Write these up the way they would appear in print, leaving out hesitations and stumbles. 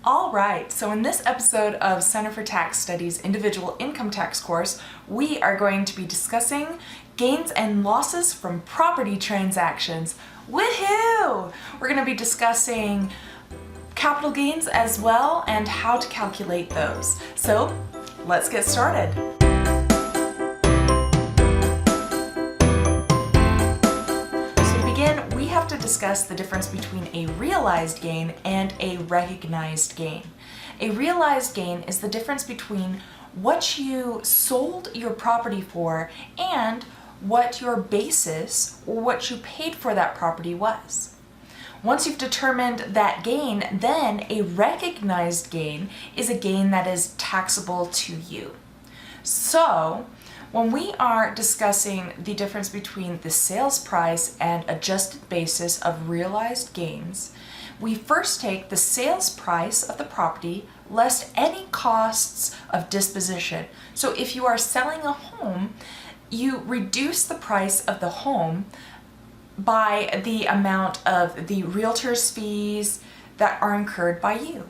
All right, so in this episode of Center for Tax Studies Individual Income Tax course, we are going to be discussing gains and losses from property transactions. Woohoo! We're going to be discussing capital gains as well and how to calculate those. So let's get started. We have to discuss the difference between a realized gain and a recognized gain. A realized gain is the difference between what you sold your property for and what your basis or what you paid for that property was. Once you've determined that gain, then a recognized gain is a gain that is taxable to you. So, when we are discussing the difference between the sales price and adjusted basis of realized gains, we first take the sales price of the property less any costs of disposition. So if you are selling a home, you reduce the price of the home by the amount of the realtor's fees that are incurred by you.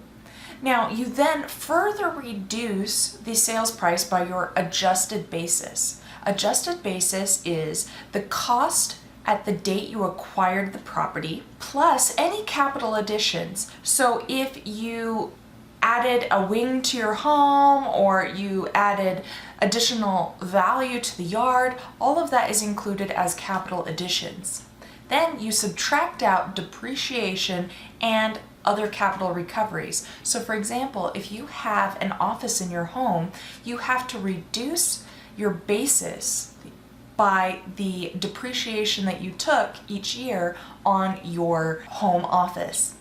Now, you then further reduce the sales price by your adjusted basis. Adjusted basis is the cost at the date you acquired the property plus any capital additions. So if you added a wing to your home or you added additional value to the yard, all of that is included as capital additions. Then you subtract out depreciation and other capital recoveries. So for example, if you have an office in your home, you have to reduce your basis by the depreciation that you took each year on your home office.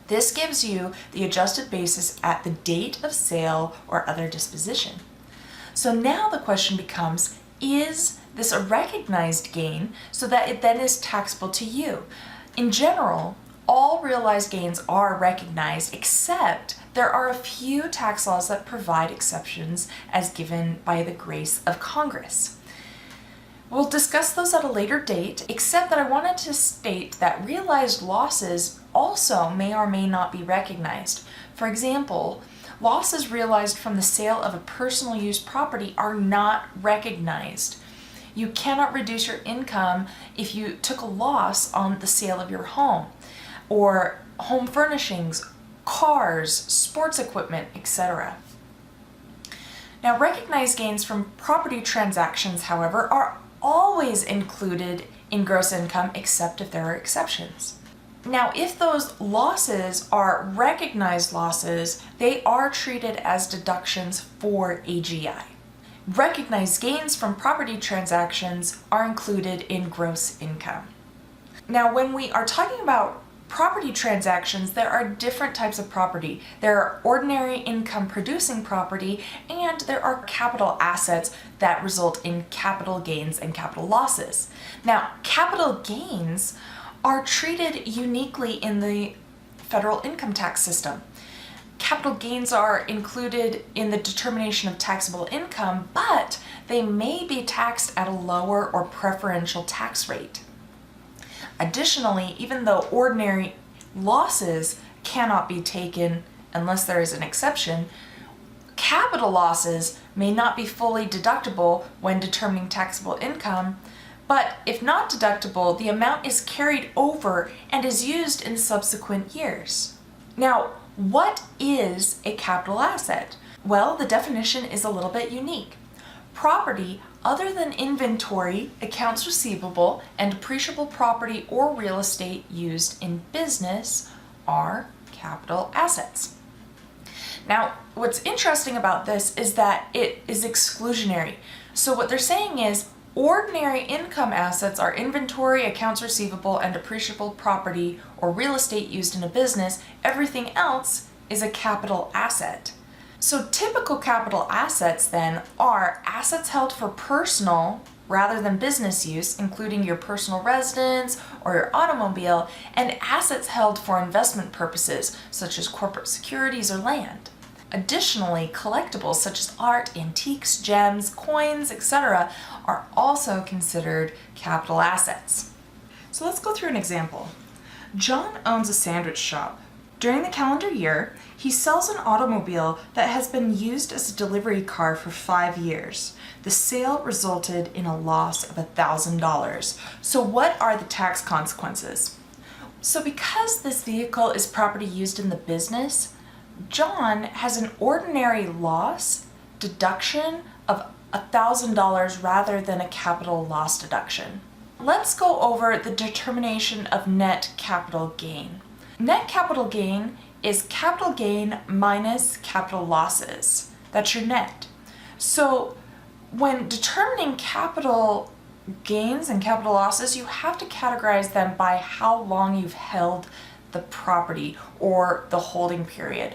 This gives you the adjusted basis at the date of sale or other disposition. So now the question becomes, is this a recognized gain so that it then is taxable to you? In general, all realized gains are recognized, except there are a few tax laws that provide exceptions as given by the grace of Congress. We'll discuss those at a later date, except that I wanted to state that realized losses also may or may not be recognized. For example, losses realized from the sale of a personal use property are not recognized. You cannot reduce your income if you took a loss on the sale of your home, or home furnishings, cars, sports equipment, etc. Now, recognized gains from property transactions, however, are always included in gross income except if there are exceptions. Now, if those losses are recognized losses, they are treated as deductions for AGI. Recognized gains from property transactions are included in gross income. Now, when we are talking about property transactions, there are different types of property. There are ordinary income producing property, and there are capital assets that result in capital gains and capital losses. Now, capital gains are treated uniquely in the federal income tax system. Capital gains are included in the determination of taxable income, but they may be taxed at a lower or preferential tax rate. Additionally, even though ordinary losses cannot be taken unless there is an exception, capital losses may not be fully deductible when determining taxable income, but if not deductible, the amount is carried over and is used in subsequent years. Now, what is a capital asset? Well, the definition is a little bit unique. Property other than inventory, accounts receivable, and depreciable property or real estate used in business are capital assets. Now, what's interesting about this is that it is exclusionary. So what they're saying is ordinary income assets are inventory, accounts receivable, and depreciable property or real estate used in a business. Everything else is a capital asset. So typical capital assets then are assets held for personal rather than business use, including your personal residence or your automobile, and assets held for investment purposes, such as corporate securities or land. Additionally, collectibles such as art, antiques, gems, coins, etc. are also considered capital assets. So let's go through an example. John owns a sandwich shop. During the calendar year, he sells an automobile that has been used as a delivery car for 5 years. The sale resulted in a loss of $1,000. So what are the tax consequences? So because this vehicle is property used in the business, John has an ordinary loss deduction of $1,000 rather than a capital loss deduction. Let's go over the determination of net capital gain. Net capital gain is capital gain minus capital losses. That's your net. So when determining capital gains and capital losses, you have to categorize them by how long you've held the property or the holding period.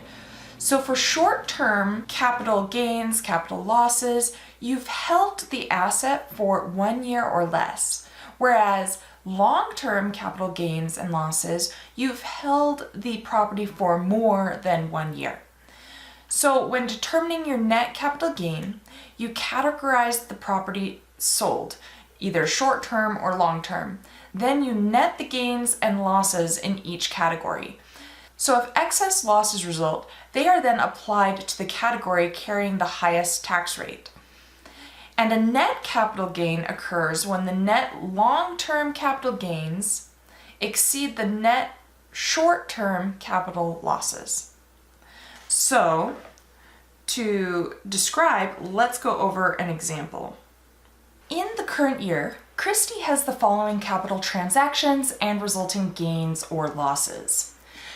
So for short-term capital gains, capital losses, you've held the asset for 1 year or less. Whereas long-term capital gains and losses, you've held the property for more than 1 year. So when determining your net capital gain, you categorize the property sold, either short-term or long-term. Then you net the gains and losses in each category. So if excess losses result, they are then applied to the category carrying the highest tax rate. And a net capital gain occurs when the net long-term capital gains exceed the net short-term capital losses. So to describe, let's go over an example. In the current year, Christy has the following capital transactions and resulting gains or losses.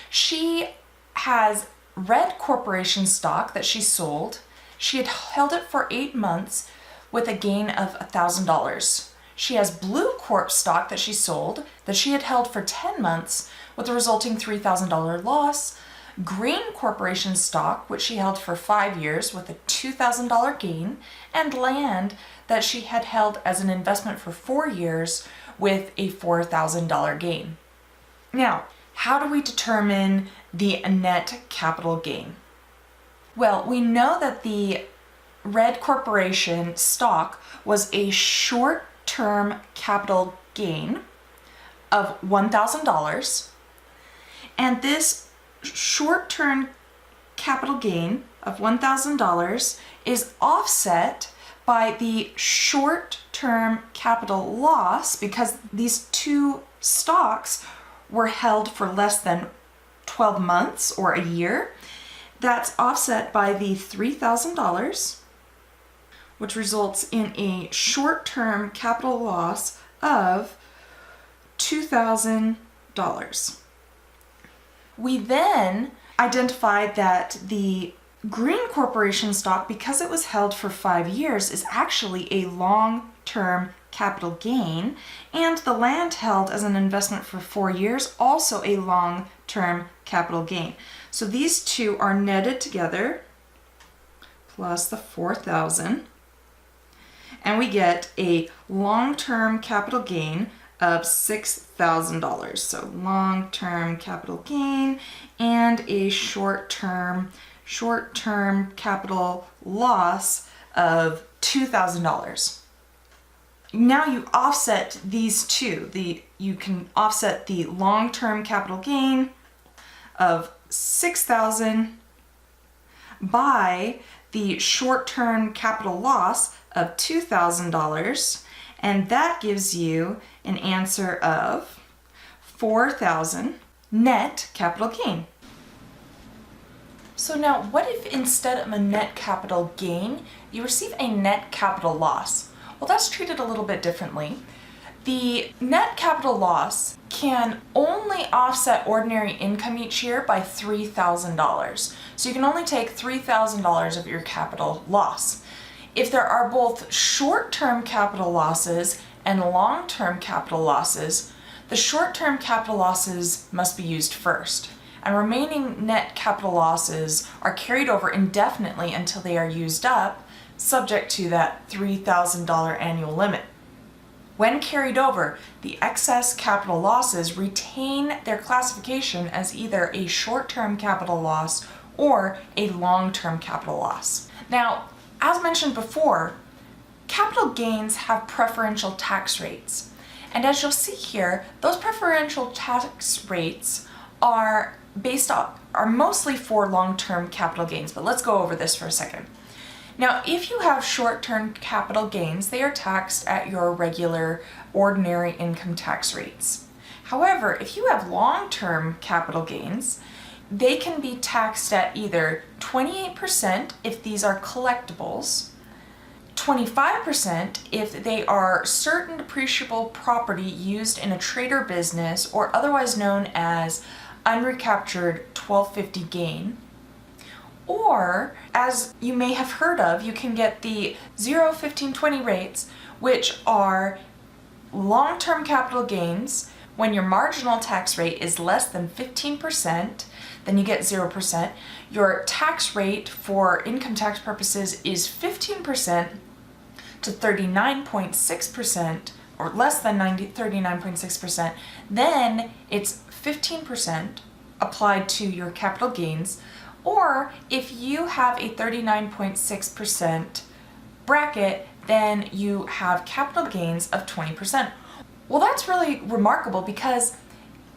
She has red corporation stock that she sold. She had held it for 8 months with a gain of $1,000. She has blue corp stock that she sold that she had held for 10 months with a resulting $3,000 loss. Green corporation stock, which she held for 5 years with a $2,000 gain, and land that she had held as an investment for 4 years with a $4,000 gain. Now, how do we determine the net capital gain? Well, we know that the red corporation stock was a short-term capital gain of $1,000, and this short-term capital gain of $1,000 is offset by the short-term capital loss because these two stocks were held for less than 12 months or a year. That's offset by the $3,000, which results in a short-term capital loss of $2,000. We then identified that the green corporation stock, because it was held for 5 years, is actually a long-term capital gain, and the land held as an investment for 4 years, also a long-term capital gain. So these two are netted together, plus the $4,000, and we get a long-term capital gain of $6,000. So long-term capital gain and a short-term capital loss of $2,000. Now you offset these two. You can offset the long-term capital gain of $6,000 by the short-term capital loss of $2,000, and that gives you an answer of $4,000 net capital gain. So now, what if instead of a net capital gain, you receive a net capital loss? Well, that's treated a little bit differently. The net capital loss can only offset ordinary income each year by $3,000. So you can only take $3,000 of your capital loss. If there are both short-term capital losses and long-term capital losses, the short-term capital losses must be used first, and remaining net capital losses are carried over indefinitely until they are used up, subject to that $3,000 annual limit. When carried over, the excess capital losses retain their classification as either a short-term capital loss or a long-term capital loss. Now, as mentioned before, capital gains have preferential tax rates. And as you'll see here, those preferential tax rates are are mostly for long-term capital gains, but let's go over this for a second. Now, if you have short-term capital gains, they are taxed at your regular ordinary income tax rates. However, if you have long-term capital gains, they can be taxed at either 28% if these are collectibles, 25% if they are certain depreciable property used in a trade or business or otherwise known as unrecaptured 1250 gain, or as you may have heard of, you can get the 0, 15, 20 rates, which are long-term capital gains. When your marginal tax rate is less than 15%, then you get 0%. Your tax rate for income tax purposes is 15% to 39.6%, or less than 39.6%. Then it's 15% applied to your capital gains. Or if you have a 39.6% bracket, then you have capital gains of 20%. Well, that's really remarkable because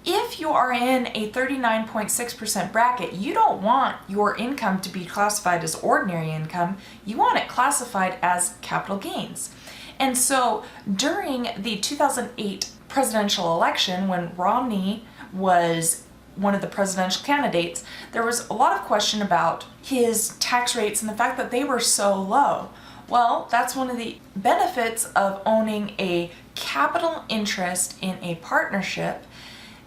if you are in a 39.6% bracket, you don't want your income to be classified as ordinary income. You want it classified as capital gains. And so during the 2008 presidential election, when Romney was one of the presidential candidates, there was a lot of question about his tax rates and the fact that they were so low. Well, that's one of the benefits of owning a capital interest in a partnership,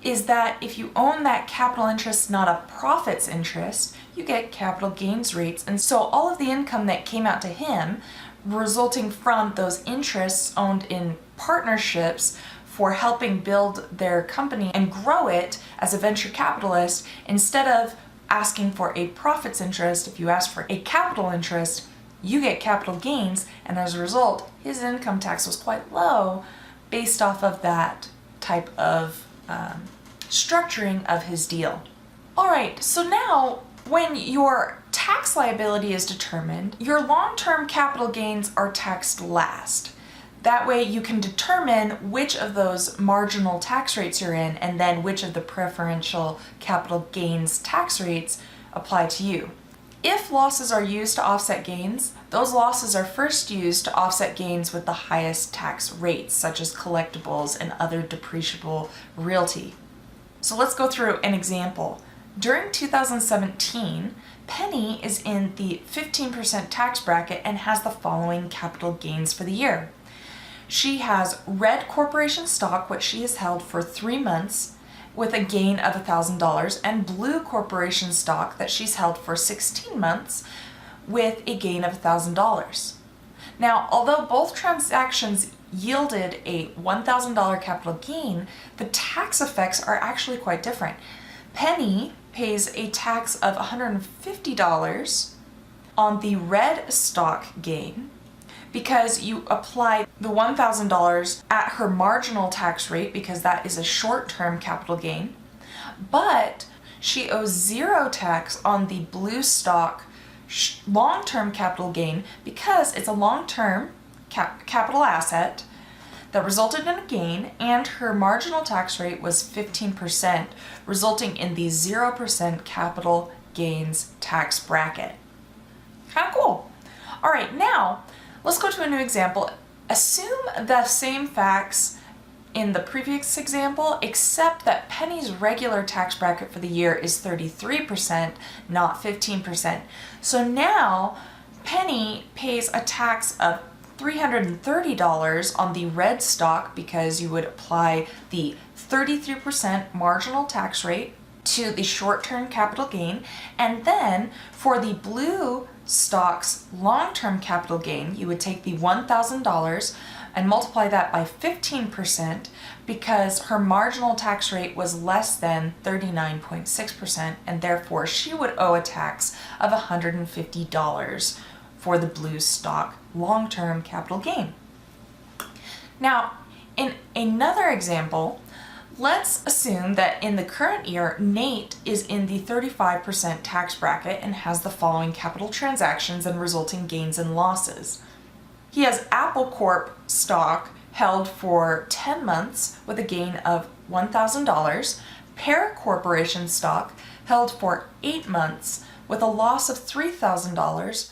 is that if you own that capital interest, not a profits interest, you get capital gains rates. And so all of the income that came out to him resulting from those interests owned in partnerships for helping build their company and grow it as a venture capitalist, instead of asking for a profits interest, if you ask for a capital interest, you get capital gains, and as a result, his income tax was quite low based off of that type of structuring of his deal. All right, so now when your tax liability is determined, your long-term capital gains are taxed last. That way you can determine which of those marginal tax rates you're in and then which of the preferential capital gains tax rates apply to you. If losses are used to offset gains, those losses are first used to offset gains with the highest tax rates, such as collectibles and other depreciable realty. So let's go through an example. During 2017, Penny is in the 15% tax bracket and has the following capital gains for the year. She has red corporation stock, which she has held for 3 months, with a gain of $1,000, and blue corporation stock that she's held for 16 months with a gain of $1,000. Now, although both transactions yielded a $1,000 capital gain, the tax effects are actually quite different. Penny pays a tax of $150 on the red stock gain because you apply the $1,000 at her marginal tax rate because that is a short-term capital gain, but she owes 0 tax on the blue stock long-term capital gain because it's a long-term capital asset that resulted in a gain, and her marginal tax rate was 15%, resulting in the 0% capital gains tax bracket. Kind of cool. All right, now let's go to a new example. Assume the same facts in the previous example, except that Penny's regular tax bracket for the year is 33%, not 15%. So now Penny pays a tax of $330 on the red stock because you would apply the 33% marginal tax rate to the short-term capital gain, and then for the blue stock's long-term capital gain, you would take the $1,000 and multiply that by 15% because her marginal tax rate was less than 39.6%, and therefore she would owe a tax of $150 for the blue stock long-term capital gain. Now, in another example, let's assume that in the current year, Nate is in the 35% tax bracket and has the following capital transactions and resulting gains and losses. He has Apple Corp stock held for 10 months with a gain of $1,000, Pear Corporation stock held for 8 months with a loss of $3,000.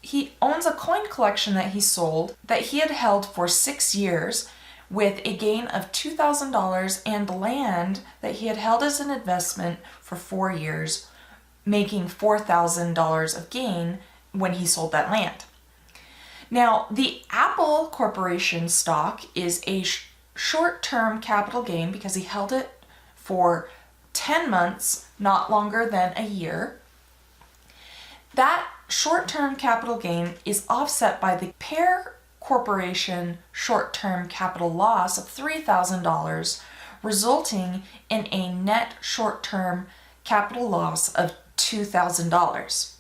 He owns a coin collection that he sold that he had held for 6 years with a gain of $2,000, and land that he had held as an investment for 4 years, making $4,000 of gain when he sold that land. Now, the Apple Corporation stock is a short-term capital gain because he held it for 10 months, not longer than a year. That short-term capital gain is offset by the Pear Corporation short-term capital loss of $3,000, resulting in a net short-term capital loss of $2,000.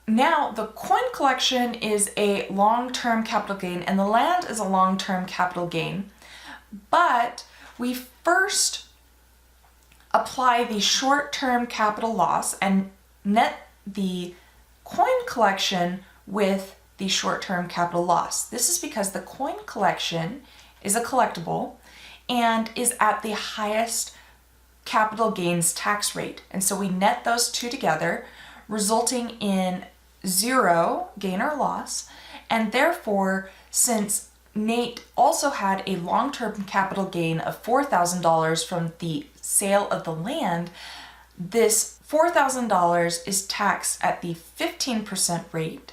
Now, the coin collection is a long-term capital gain and the land is a long-term capital gain, but we first apply the short-term capital loss and net the coin collection with the short-term capital loss. This is because the coin collection is a collectible and is at the highest capital gains tax rate. And so we net those two together, resulting in 0 gain or loss. And therefore, since Nate also had a long-term capital gain of $4,000 from the sale of the land, this $4,000 is taxed at the 15% rate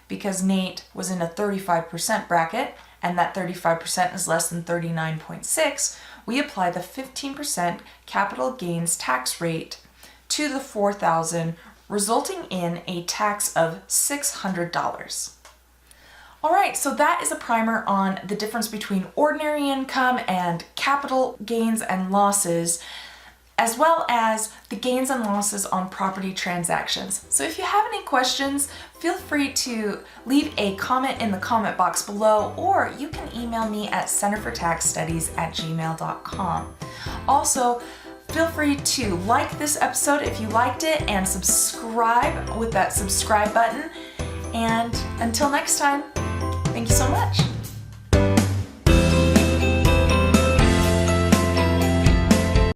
because Nate was in a 35% bracket and that 35% is less than 39.6. We apply the 15% capital gains tax rate to the $4,000, resulting in a tax of $600. All right, so that is a primer on the difference between ordinary income and capital gains and losses, as well as the gains and losses on property transactions. So if you have any questions, feel free to leave a comment in the comment box below, or you can email me at centerfortaxstudies@gmail.com. Also, feel free to like this episode if you liked it and subscribe with that subscribe button. And until next time, thank you so much.